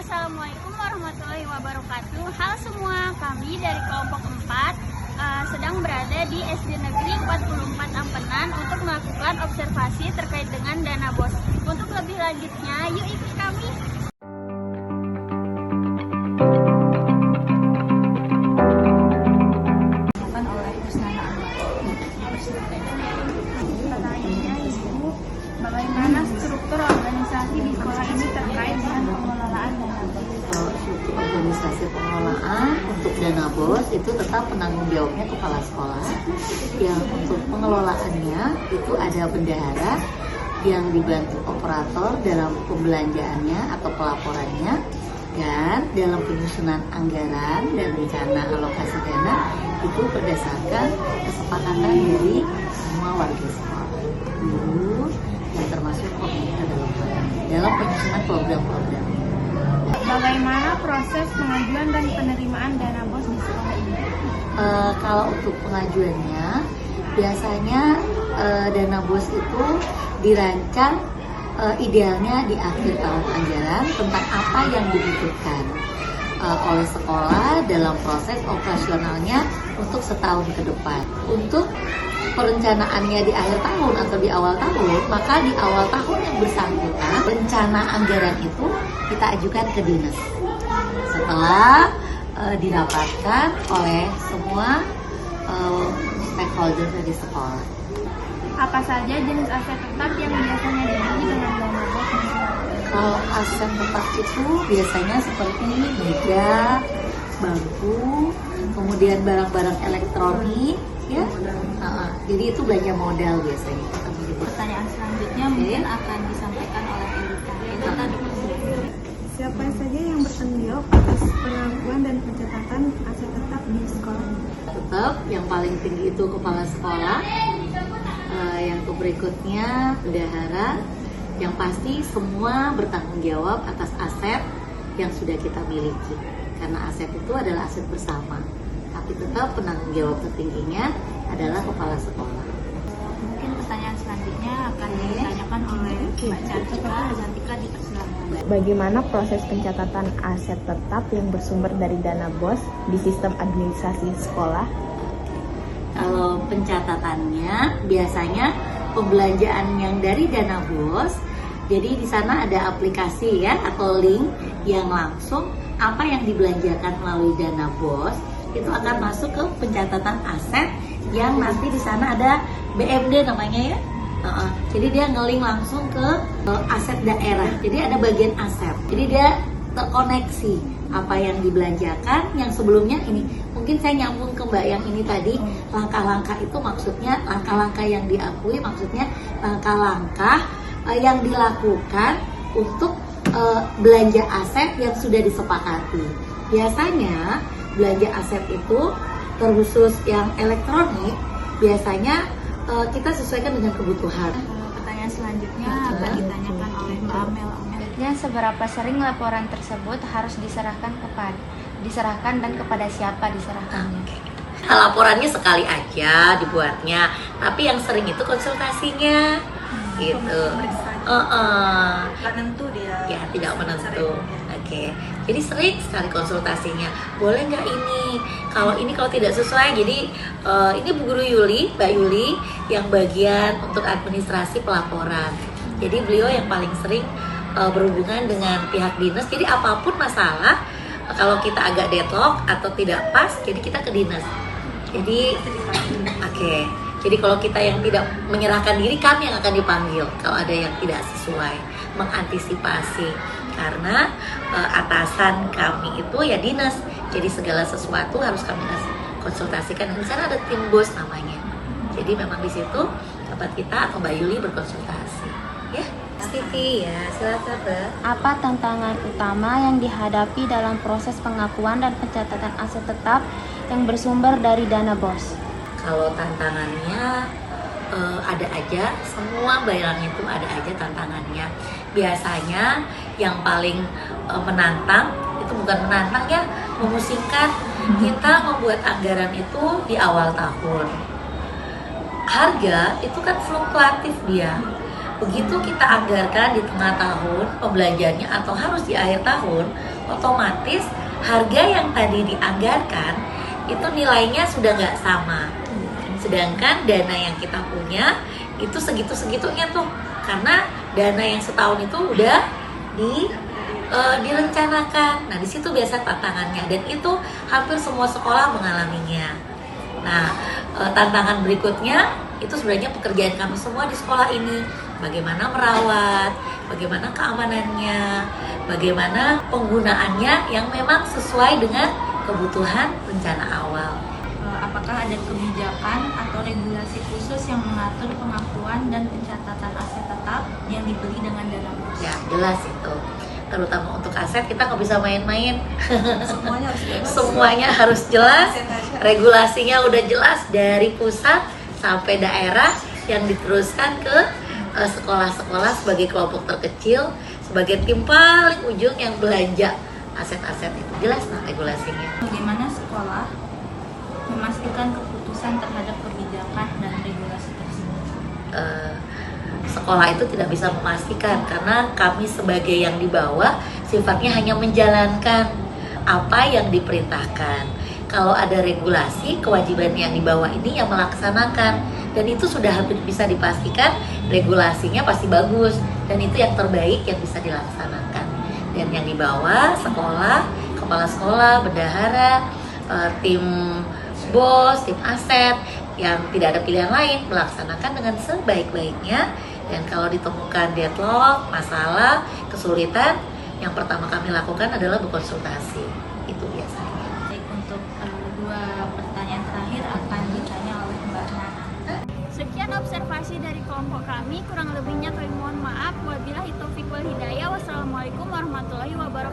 Assalamualaikum warahmatullahi wabarakatuh. Halo semua, kami dari kelompok 4 sedang berada di SD Negeri 44 Ampenan untuk melakukan observasi terkait dengan dana BOS. Untuk lebih lanjutnya, yuk ikut kami. Bagaimana struktur organisasi di sekolah ini terkait dengan pengelolaan dana BOS? Struktur organisasi pengelolaan untuk dana BOS itu tetap penanggung jawabnya kepala sekolah. Yang untuk pengelolaannya itu ada bendahara yang dibantu operator dalam pembelanjaannya atau pelaporannya, dan dalam penyusunan anggaran dan rencana alokasi dana itu berdasarkan kesepakatan dari semua warga sekolah. Guru yang termasuk komunitas dalam penyusunan program-program. Bagaimana proses pengajuan dan penerimaan dana BOS di sekolah ini? Kalau untuk pengajuannya, biasanya dana BOS itu dirancang idealnya di akhir tahun anggaran tentang apa yang dibutuhkan oleh sekolah dalam proses operasionalnya untuk setahun ke depan. Untuk perencanaannya di akhir tahun atau di awal tahun, maka di awal tahun yang bersangkutan rencana anggaran itu kita ajukan ke dinas setelah didapatkan oleh semua stakeholder dari sekolah. Apa saja jenis aset tetap yang biasanya dibeli dengan dana BOS di sekolah? Kalau aset tetap itu biasanya seperti meja, bangku, kemudian barang-barang elektronik, ya. Jadi itu belanja modal biasanya. Pertanyaan selanjutnya mungkin akan disampaikan oleh Elita. Siapa saja yang bertanggung jawab atas pengakuan dan pencatatan aset tetap di sekolah ini? Tetap yang paling tinggi itu kepala sekolah, yang berikutnya bendahara, yang pasti semua bertanggung jawab atas aset yang sudah kita miliki, karena aset itu adalah aset bersama, tapi tetap penanggung jawab tertingginya adalah kepala sekolah. Mungkin pertanyaan selanjutnya akan ditanyakan oleh Mbak Cantika dipersilakan. Bagaimana proses pencatatan aset tetap yang bersumber dari dana BOS di sistem administrasi sekolah? Kalau pencatatannya biasanya pembelanjaan yang dari dana BOS, jadi di sana ada aplikasi ya atau link yang langsung apa yang dibelanjakan melalui dana BOS itu akan masuk ke pencatatan aset yang nanti di sana ada BMD namanya ya. Jadi dia ngeling langsung ke aset daerah. Jadi ada bagian aset. Jadi dia terkoneksi apa yang dibelanjakan yang sebelumnya ini. Mungkin saya nyambung ke Mbak yang ini tadi, langkah-langkah itu maksudnya langkah-langkah yang diakui, maksudnya langkah-langkah yang dilakukan untuk belanja aset yang sudah disepakati. Biasanya belanja aset itu terkhusus yang elektronik biasanya kita sesuaikan dengan kebutuhan. Pertanyaan selanjutnya akan ditanyakan oleh Mbak Amel. Seberapa sering laporan tersebut harus diserahkan dan kepada siapa diserahkannya? Laporannya sekali aja dibuatnya, tapi yang sering itu konsultasinya, gitu. Menentu dia. Ya tidak menentu. Oke. Jadi sering sekali konsultasinya. Boleh nggak ini? Kalau tidak sesuai, jadi ini Bu Guru Yuli, Mbak Yuli yang bagian untuk administrasi pelaporan. Jadi beliau yang paling sering berhubungan dengan pihak dinas. Jadi apapun masalah, kalau kita agak deadlock atau tidak pas, jadi kita ke dinas. Jadi oke. Jadi kalau kita yang tidak menyerahkan diri, kami yang akan dipanggil kalau ada yang tidak sesuai, mengantisipasi. Karena atasan kami itu ya dinas, jadi segala sesuatu harus kami konsultasikan. Di sana ada tim BOS namanya. Jadi memang di situ tempat kita atau Mbak Yuli berkonsultasi. Ya, Siti ya, silakan Mbak. Apa tantangan utama yang dihadapi dalam proses pengakuan dan pencatatan aset tetap yang bersumber dari dana BOS? Kalau tantangannya ada aja, semua barang itu ada aja tantangannya. Biasanya yang paling menantang itu bukan menantang ya, memusingkan. Kita membuat anggaran itu di awal tahun. Harga itu kan fluktuatif dia. Begitu kita anggarkan di tengah tahun pembelanjaannya atau harus di akhir tahun, otomatis harga yang tadi dianggarkan itu nilainya sudah nggak sama. Sedangkan dana yang kita punya itu segitu-segitunya tuh, karena dana yang setahun itu udah direncanakan. Nah, di situ biasa tantangannya, dan itu hampir semua sekolah mengalaminya. Nah, tantangan berikutnya itu sebenarnya pekerjaan kami semua di sekolah ini. Bagaimana merawat, bagaimana keamanannya, bagaimana penggunaannya yang memang sesuai dengan kebutuhan rencana awal. Apakah ada kebijakan atau regulasi khusus yang mengatur pengakuan dan pencatatan aset tetap yang dibeli dengan dana bos? Ya, jelas itu. Terutama untuk aset kita nggak bisa main-main. Semuanya harus jelas. Semuanya harus jelas. Aset aja. Regulasinya udah jelas dari pusat sampai daerah yang diteruskan ke sekolah-sekolah sebagai kelompok terkecil, sebagai tim paling ujung yang belanja aset-aset itu. Jelas nah regulasinya. Bagaimana sekolah memastikan keputusan terhadap kebijakan dan regulasi tersebut? Sekolah itu tidak bisa memastikan karena kami sebagai yang di bawah sifatnya hanya menjalankan apa yang diperintahkan. Kalau ada regulasi, kewajiban yang di bawah ini yang melaksanakan, dan itu sudah hampir bisa dipastikan regulasinya pasti bagus dan itu yang terbaik yang bisa dilaksanakan. Dan yang di bawah sekolah, kepala sekolah, bendahara, tim bos, tim aset yang tidak ada pilihan lain melaksanakan dengan sebaik-baiknya. Dan kalau ditemukan deadlock, masalah, kesulitan, yang pertama kami lakukan adalah berkonsultasi. Itu biasanya. Baik, untuk dua pertanyaan terakhir akan ditanya oleh Mbak Nana. Sekian observasi dari kelompok kami, kurang lebihnya kami mohon maaf. Wabillahi taufiq wal hidayah. Wassalamualaikum warahmatullahi wabarakatuh.